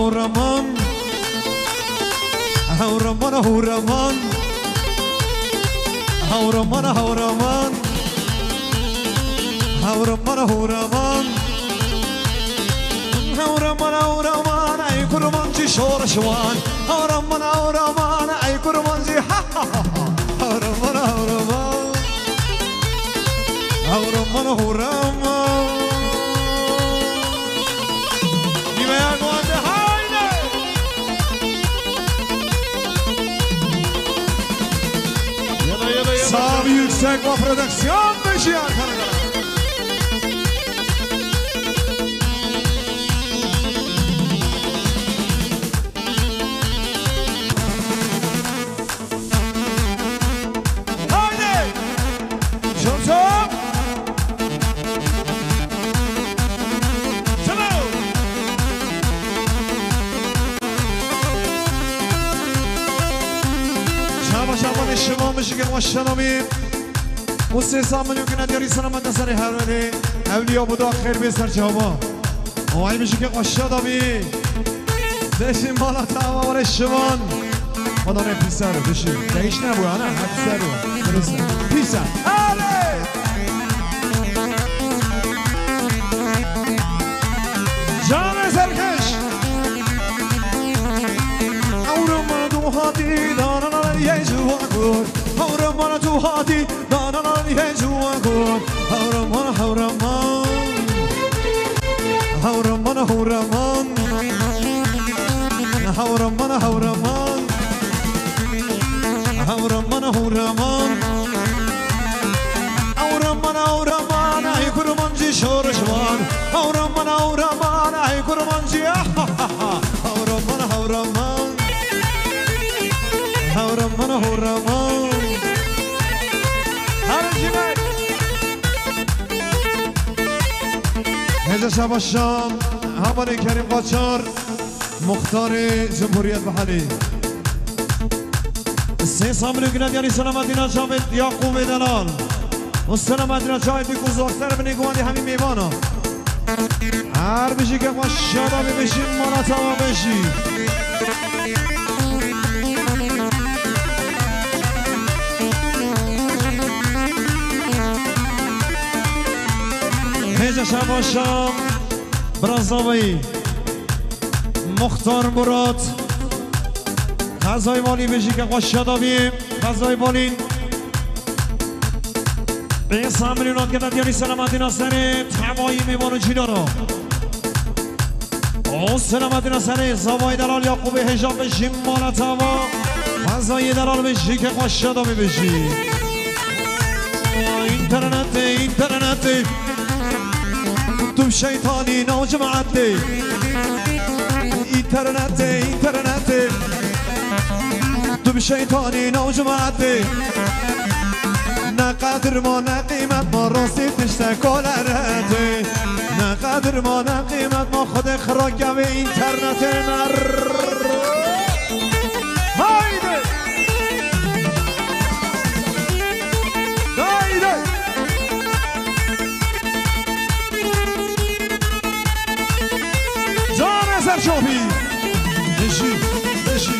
هورمان هورمان هورمان هورمان هورمان هورمان هورمان هورمان هورمان ای کرمانجی شور شوان هورمان هورمان ای کرمانجی هورمان هورمان هورمان هورمان Sabi yüksek ve prodüksiyon beşi arkadaşlar. Haydi! Şortum! Tamam! شما شما میشه ماشنامی موسی سامونی که نداری سلامت نسری هرونه اولیا بودا خیر به سر جوابا اوای میشه که قشادامی دشین بالا تمام شمان خدا نه پیسر دشین دهیش نبود نه پیسر درسته پیسر آره جان سرکش اورم دو هاتی دانا یه جوان کن هورمان تو هاتی دانا یه جوان کن هورمان هورمان هورمان هورمان هورمان هورمان هورمان هورمان هورمان هورمان ای کرمانجی شورشوان هورمان هورمان ای کرمانجی هورمان هورمان هورمان هورمان هرجیمک هزا شب شام همانی کریم قاچار مختار جمهوریت محلی سه سامنو گند یعنی سلامتینا جاوید یعقوب دلال و سلامتینا جاوید بگذارتر بنگوانی همین میوانا هر بشی که ما شادابی بشیم مالا تمام بشی هجا شب شام برازاوی مختار مراد غذای والی بشی که قشادابیم غذای والین به سامرینات که ندیانی سلامتی ناسره تمایی میوانو جیدارا او سلامتی ناسره زوای دلال یعقوب هجاب بشیم مالا تاوا غذای دلال بشی که قشادابی بشی اینترنت تو شیطانی نوجمعتی اینترنت تو شیطانی نوجمعتی نقدر ما نقیمت ما راستی تشته کالرتی نقدر ما نقیمت ما خود خراکه به اینترنت نر هایده شوفي بشي بشي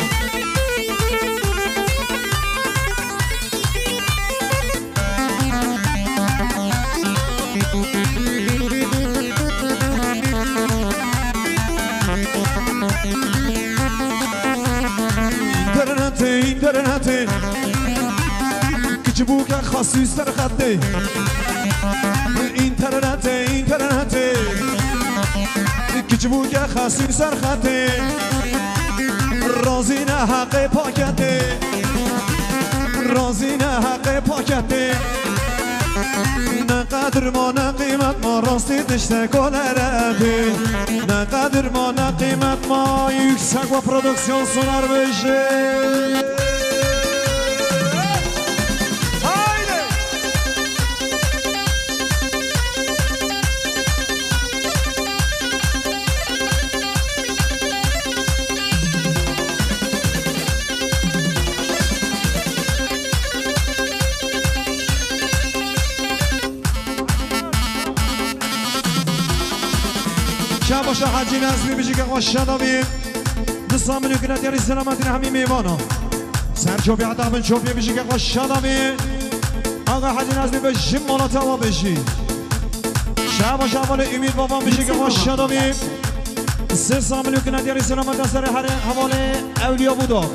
اینترنت کچبوک خاصی سر خطه اینترنت کچبوک خاصی سر خطه رازی نه حق پاکته رازی نه حق پاکته نقدر ما نقیمت ما راستی دشته کالرده نقدر ما نقیمت ما yüksek و پرودکسیون سونار بشه باشه حاجی نظمی بشی که خوش شدامیم دوستان من یکنه دیاری سلامتی همین میوانا سرچوبی عدم من چوبی بشی که خوش شدامی آقا حجی نزمی بشی مالا توا بشی شب و شبال امید بابا بشی که خوش شدامی 3 من یکنه دیاری سلامت سر هر حواله اولیا بودا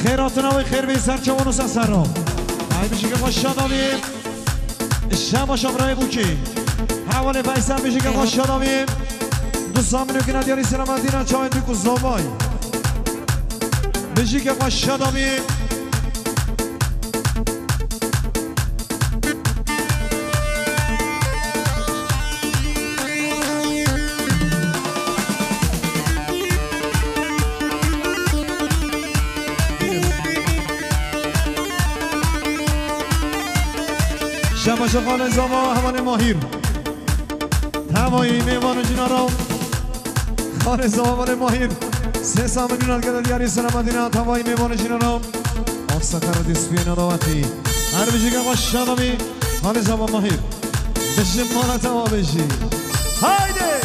خیراتنا و خیر بی سرچوان و سر را های بشی که خوش شدامی شب و شبرای بوکی حواله فیسن بشی که خوش شدامی دوستان من یکنه دیاری سلامتی نا چاوین بی کزدابای بشی که خوش شدامی شما شغال زما همان ماهیر تمایی میوان جنارم خال زما همان ماهیر 3 میلیون گل دیاری سلامتینا تمایی میوان جنارم آقساکر دیسپی نداوتی هر بشی که خوش شدامی خال زما ماهیر بشی مالا تما بشی هایده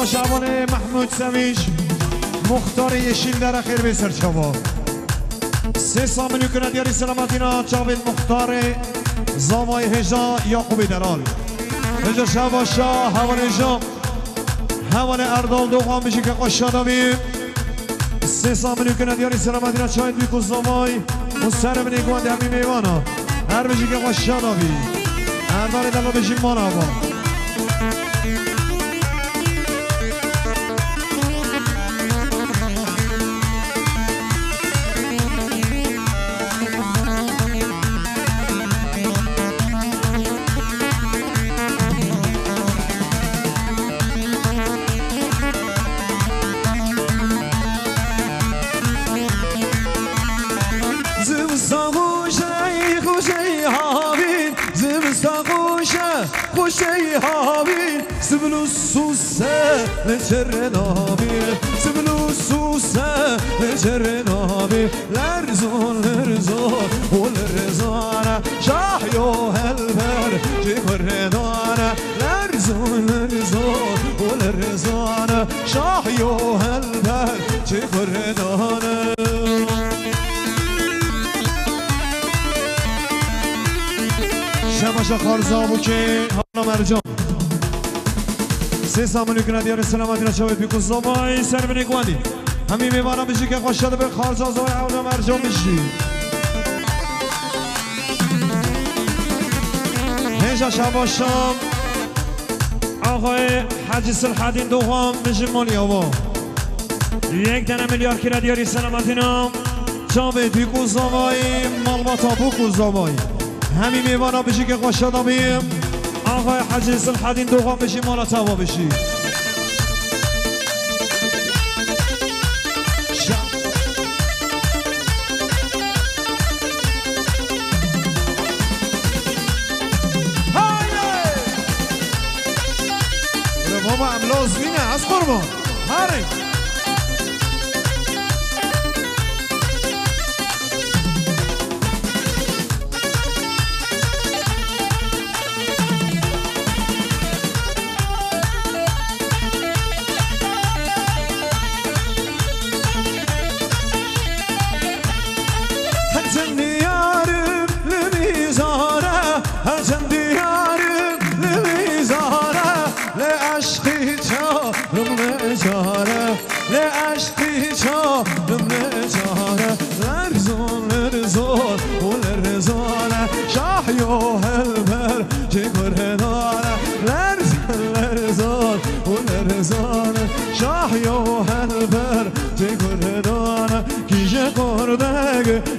شعبان محمود سمیش مختار یشیل در خیر به سرچوا 3 میلیون کنه دیاری سلامتینا جاوید مختار زامای هجا یاقوبی دلال هجا شعبا شاه حوال هجا حوال اردال دوغان بشی که خوش شدامی 3 میلیون کنه دیاری سلامتینا چاید بیکو زامای مستر بینی گوانده همی میوانا هر بشی که خوش شدامی اردال دلا بشی مانا با خوشی هاوین سبلو سوسه لجر نابیر سبلو سوسه لجر نابیر لرزون و لرزانه شاحیو هلبر جبر دانه لرزون و لرزانه شاحیو هلبر جبر دانه شماشا خارزابو که حالا مرجان 3 میلیون کنه دیار سلامتی را شاید بیکن زمای سر بینی گوانی همین میوانا بشی که خوش شده به خارزابو حالا مرجان بشی هنجا شباشام آقای حجی سلحدین دوغام بشی مالی آبا 1 میلیارد کنه دیاری سلامتی نام شاید بیکن زمای مالباتا بکن زمای همین میوانا بشی که خوش شدامیم آقای حجی سلحدین دوغان بشی مالا توا بشی بابا املاز بینه از قربان هره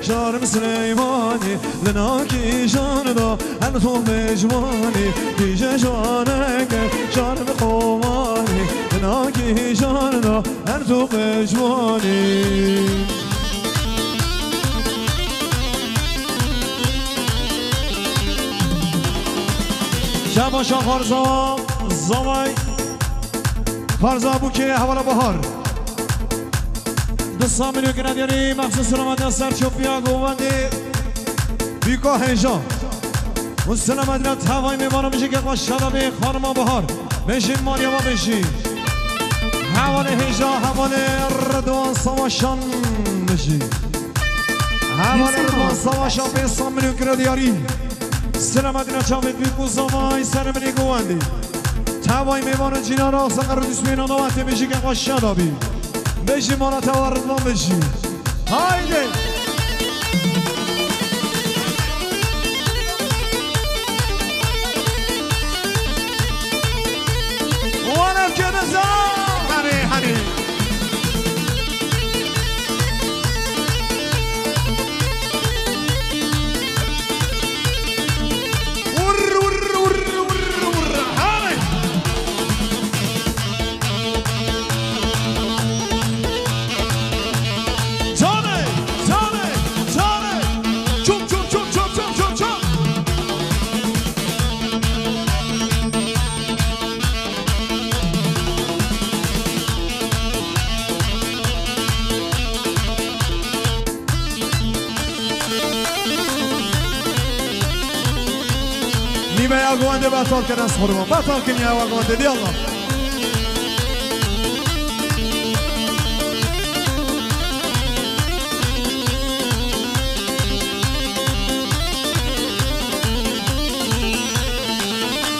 شارم سلیمانی لناکی جان دا هر تو مجمانی دیجه جانک شارم خومانی لناکی جان دا هر تو مجمانی شباشا خارزا زمای خارزا بو که حوالا بهار دوستان منو که نداری مخصوص سلامت سر چوفیا گوونده بیکا هنجا اون سلامت را توای میمانو میشه که قشادا به خانما بهار بشین ماریاما بشین حوال هنجا حوال ردوان سواشان بشین حوال ردوان سواشان به سام منو که نداری سلامت را چاوید بیکو زمای سر منی گوونده توای میمانو جینا را سقر دوسمینان آمده میشه که قشادا بی بشی مالا تواردمان بشی هایده وانم که بزار هنی نیمه اگوانده بطال کنه از خورمان بطال کنی اگوانده دی الله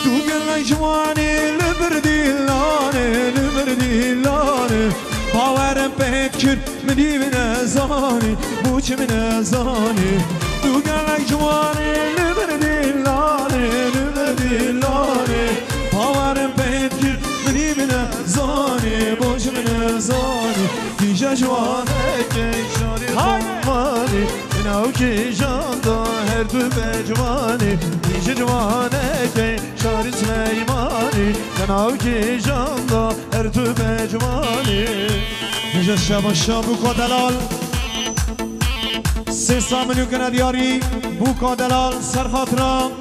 تو گل جوانی لبردی لانه باورم بکر منی من زانی بوچ من زانی تو گل جوانی لبردی لانه باورم بکر منی من زانی بوچ من زانی دیجا جوانه که شاری خمانی ناو که جاندا هر دو بجوانی دیجا جوانه که شاری سلیمانی ناو که جاندا هر دو بجوانی دیجا شبا بوکا دلال سه سامنیو کنه دیاری بوکا دلال سرخاطرم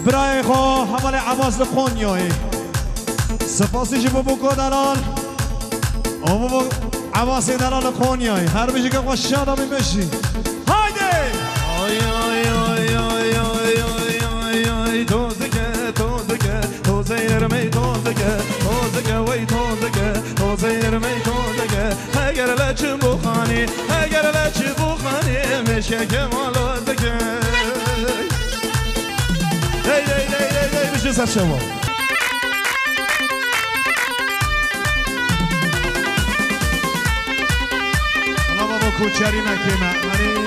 برای خو حمل عواز لخونیایی سپاسی جبو بوکا دلال او عواز دلال لخونیایی هر بیشی که خوشیان آبی بشی هایده آی آی آی آی آی آی آی توزه یرمی توزه وی توزه یرمی توزه اگر لچ بخانی میشه که مالا دکه دی بشه سر شما حالا بابا کوچری مکیمه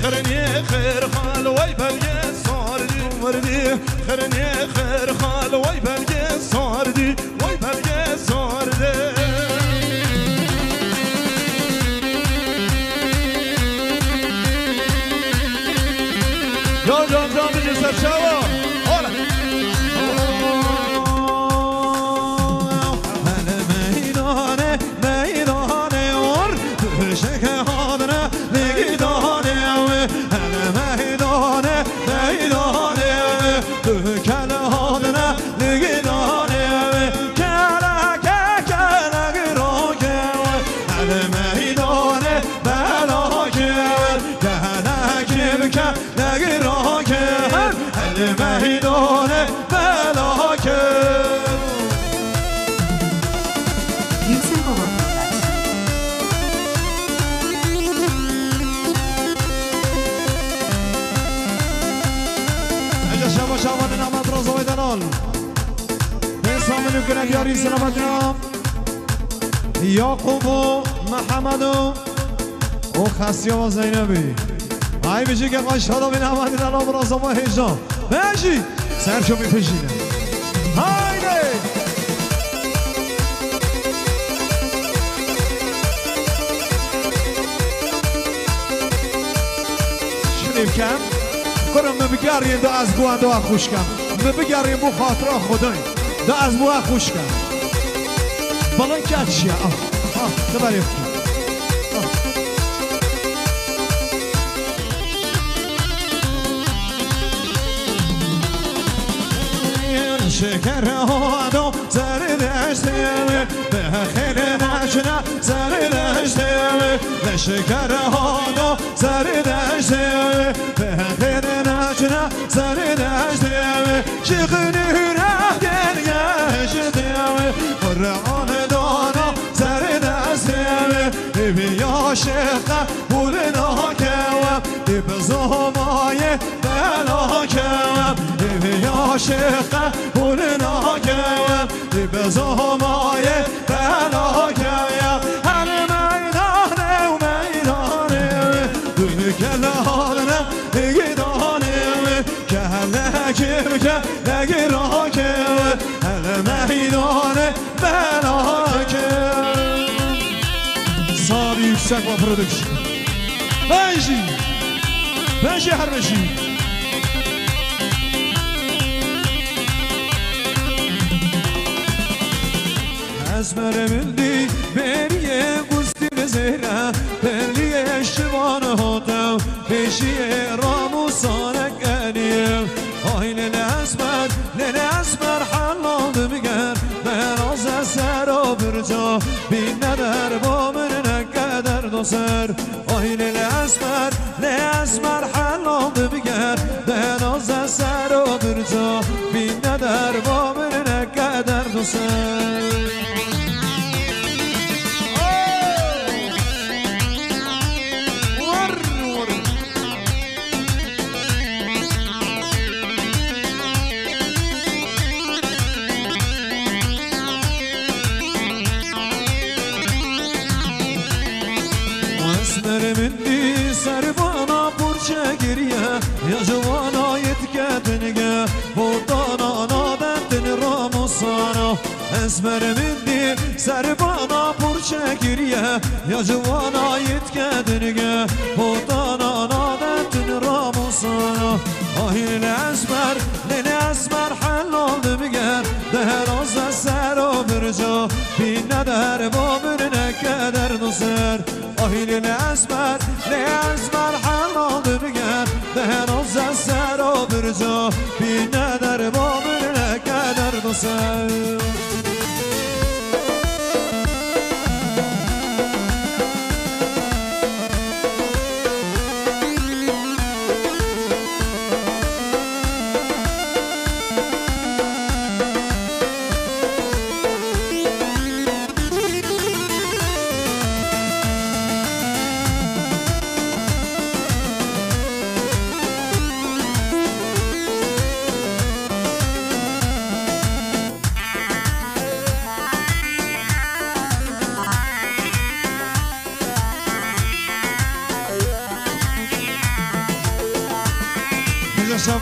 خرني خير خال وي بلقي صاردي وردي خرني خير خال وي بلقي صاردي وي بلقي صاردي جان بجي سر شوا هلا ميدانه ور بشك هادنا کنه دیاری سلامت نام یعقوب و محمد و خسیا و زینبی های بجی که قشادا بین آمدین الان برازا ما هیجان بجی سرشو میپشینه هایده شنیم کم کنم بگرین دا از بو دا خوش کم بگرین بو خاطره خدای دا از بو خوش کم بلان کت چیه تبریم کن شکر هادو سر دشتیم به خیر نشنا سر دشتیم به شکر هادو سر دشتیم به خیر نشنا سر دشتیم شیخنی راه گشتیم قرآن دانا سر دستیم بیا شیخ بول ناکم به زمای بلاکم بیا شیخ بول ناکم به زمای بلاکم هر میدانه و میدانه دل کلانه نگیدانه کلکم کلگراکم هر میدانه بلاکم ساری yüksek و پرودکشن بنجی هر بشی اسمر ملدی بریه گستیر زهره بریه شوانه هاتم بشیه راموسانه کنیم آین الاسمر حلال بگر براز سر و برجا بین ندر با من نقدر دو سر آین الاسمر حلال بگر براز سر و برجا بین ندر با من نقدر دو سر منی سربانا پرچه گریه یا جوانا یتکتنگه بودانا نادتن راموسانا اسمر منی سربانا پرچه گریه یا جوانا یتکتنگه بودانا نادتن راموسانا آهین الاسمر حلال بگر دهراز سر و برجا بین ندر با من نکدر دو سر آهین الاسمر حلال بگر دهراز سر و برجا بین ندر با من نکدر دو سر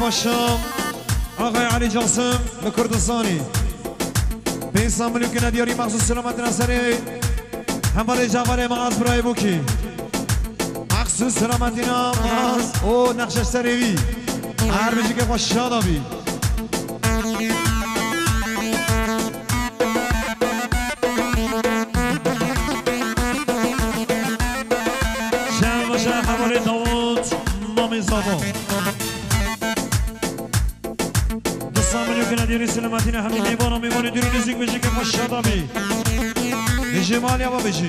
باشم آقای علی جاسم به کردستانی به ساملیو که ندیاری مخصوص سلامت نصری همواره جواره مغاز برای بوکی مخصوص سلامتی نام مغاز او نقشش سریوی هر بجی که خوش شادابی شهر باشه همواره داود مامی زادا دیاری سلامتین همه میبانم میبانی دوری نزدیک بشی که خوش شادابی بشی مالی با بشی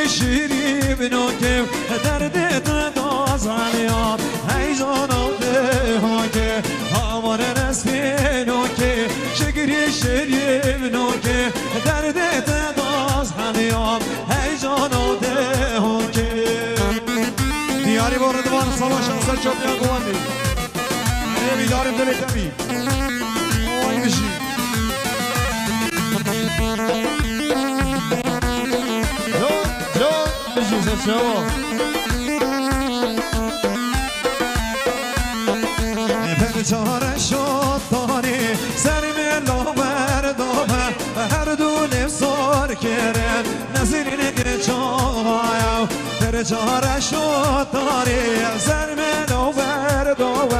شیری بنوکم درد تو دازانیام هیزان آده ها که آماره سرچوبیان گواندی بیداریم دلت نمی آی بشی بشی سرچوب چاره شد داری سرم لابر دوبه هر دو نفسار کرد نظرین که چایم در چاره شد داری سرم لابر دوبه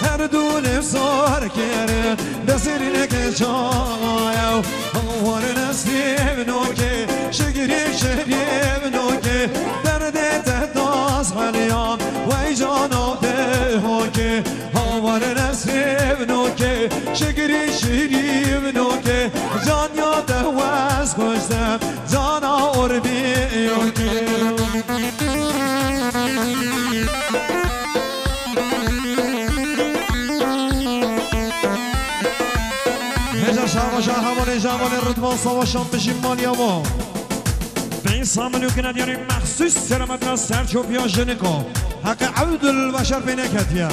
هر دو نفسار کرد نظرین که چایم آوار نسیم نوکه شگری شریم نوکه درد تهداز حلیام وی جانو ده هوکه آوار نسیم نوکه شگری شریم نوکه جان یاده وز کشتم جان آربی یوکه هجا شهواشا همانه جوانه ردوان سواشان بشیم مالیاما به این سامنیو که ندیاری مخصوص سلامت را سرچوبیا جنکو حق عود البشر بینه کتیا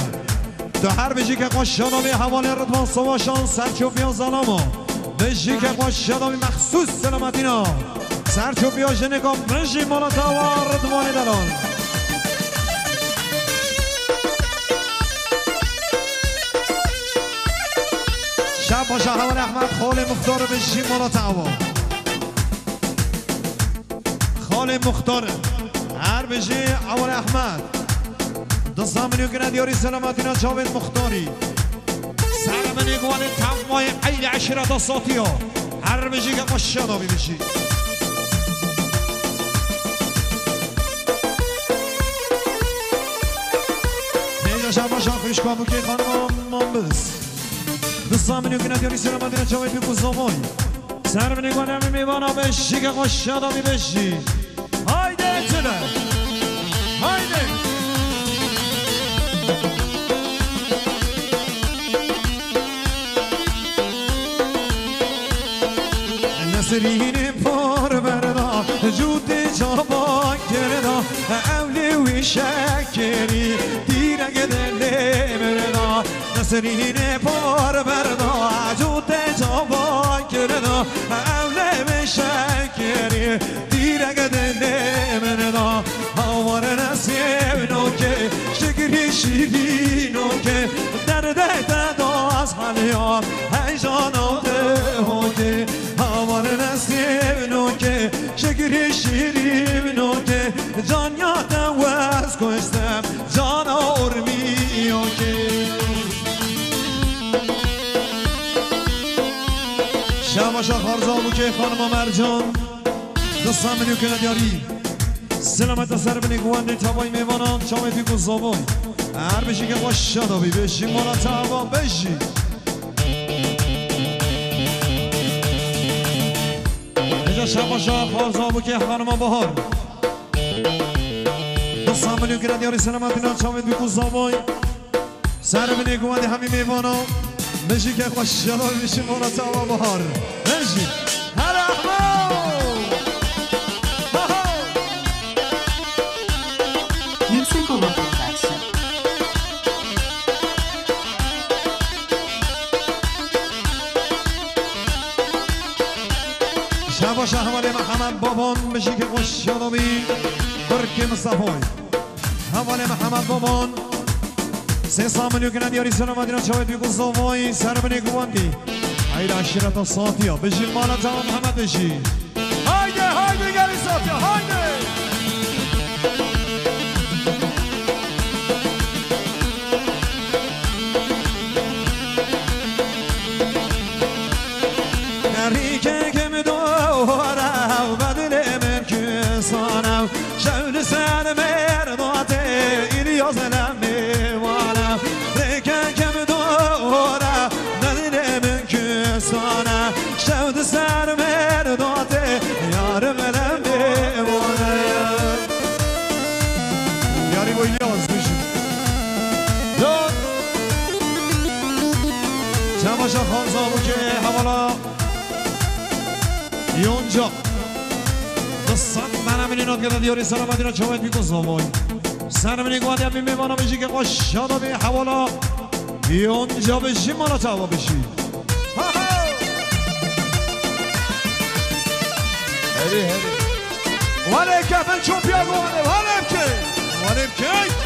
تو هر بجی که قشادامی حواله ردوان سواشان سرچوبیا زناما بجی که قشادامی مخصوص سلامتینا سرچوبیا جنکو بجی مالاتا و ردوان دلان شب باشه حواله احمد خال مختار بجی مالاتا و خال مختار هر بجی حواله احمد دستامنیو که ندیاری سلامتینا جاوید مختاری سلام نگوان تمای عید عشرت ساتی ها هر بجی که قشادا بی بشی نیجا شما شاخش کامو که خانم من بس دستامنیو که ندیاری سلامتینا جاوید بی بزامای سلام نگوان همی میوانا بشی که قشادا بی بشی هایده چله هایده نسرین پار بردا جود جابا کردا اولی وی شکری دیرگ دلی بردا نسرین پار بردا جود جابا کردا اولی وی شکری دیرگ دلی بردا آوار نسیم نوکه شکری شیری نوکه درده داز حالیان هیجان آده هوکه آوار نسیم نوکه شکری شیری نوکه جان یادم وز کشتم جان آرمی اوکه شباشا خارزا بوکه خانم مرجان دستم منیو که ندیاری سلامت سر بنی گوانده تبایی میوانان چامه پیکو زابای هر بشی که باش شدابی بشی مالا تبا بشی اینجا شباشا خارزا بوکه خانم بهار دستم منیو که ندیاری سلامت اینا چامه پیکو زابای سر بنی گوانده همی میوانان بشی که باش شدابی بشی مالا تبا بهار بشی هر احمد شباش حوالی محمد بابان بشی که خوش یادامی برک مصطفی حوالی محمد بابان سه سامنیو که ندیاری سلامت اینا چاوید بیگو زوای سر بنی گواندی هایده عشیرت ساتی ها بشی مالا تمام محمد بشی هایده هایده گلی ساتی ها هایده شول سر مردات ایلیاز لمیوانم ریکن کم دورم ندیده من کسانم شول سر مردات یارم لمیوانم یاری با ایلیاز بشیم چماشا خانزامو که حوالا یونجا دستان منم این اینات که دیاری سلامت اینا چاوید بیکن زامای سر منی گوادی هم میمانا بشی که قشادا بی حوالا اونجا بشی مانا تاوا بشی هری هری ولی کفن چون پیاگو ولی که